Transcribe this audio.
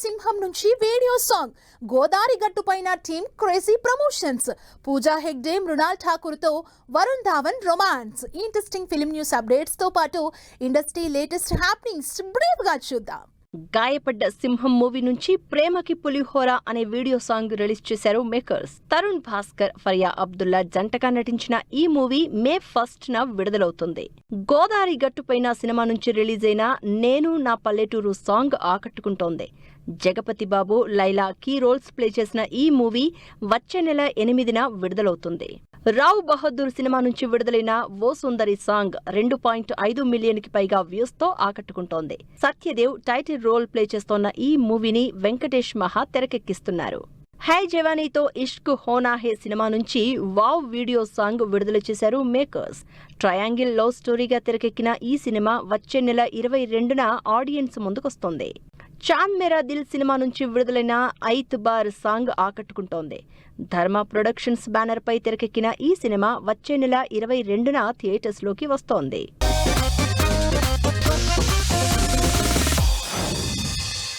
సింహం నుంచి video song గోదారి గట్టుపైన team crazy promotions Pooja Hegde Mrunal Thakur తో Varun Dhawan romance interesting film news updates తో పాటు ఇండస్ట్రీ లేటెస్ట్ హ్యాపెనింగ్స్ బ్రీఫ్ గా చూద్దాం. గాయపడ్డ సింహం మూవీ నుంచి ప్రేమకి పులిహోర అనే వీడియో సాంగ్ రిలీజ్ చేశారు మేకర్స్. తరుణ్ భాస్కర్, ఫరియా అబ్దుల్లా జంటగా నటించిన ఈ మూవీ మే 1న విడుదలవుతుంది. గోదారి గట్టుపైన సినిమా నుంచి రిలీజ్ అయిన నేను నా పల్లెటూరు సాంగ్ ఆకట్టుకుంటోంది. జగపతి బాబు, లైలా కీ రోల్స్ ప్లే చేసిన ఈ మూవీ వచ్చే నెల 8న విడుదలవుతుంది. రావ్ బహదూర్ సినిమా నుంచి విడుదలైన ఓ సుందరి సాంగ్ 2.5 మిలియన్ కి పైగా వ్యూస్ తో ఆకట్టుకుంటోంది. సత్యదేవ్ టైటిల్ రోల్ ప్లే చేస్తోన్న ఈ మూవీని వెంకటేష్ మహా తెరకెక్కిస్తున్నారు. హై జవానీతో ఇష్క్ హోనా హే సినిమా నుంచి వావ్ వీడియో సాంగ్ విడుదల చేశారు మేకర్స్. ట్రయాంగిల్ లవ్ స్టోరీగా తెరకెక్కిన ఈ సినిమా వచ్చే నెల 22న ఆడియన్స్ ముందుకొస్తోంది. చాంద్ మేరా దిల్ సినిమా నుంచి విడుదలైన ఐత్ బార్ సాంగ్ ఆకట్టుకుంటోంది. ధర్మ ప్రొడక్షన్స్ బ్యానర్ పై తెరకెక్కిన ఈ సినిమా వచ్చే నెల 22న థియేటర్స్ లోకి వస్తోంది.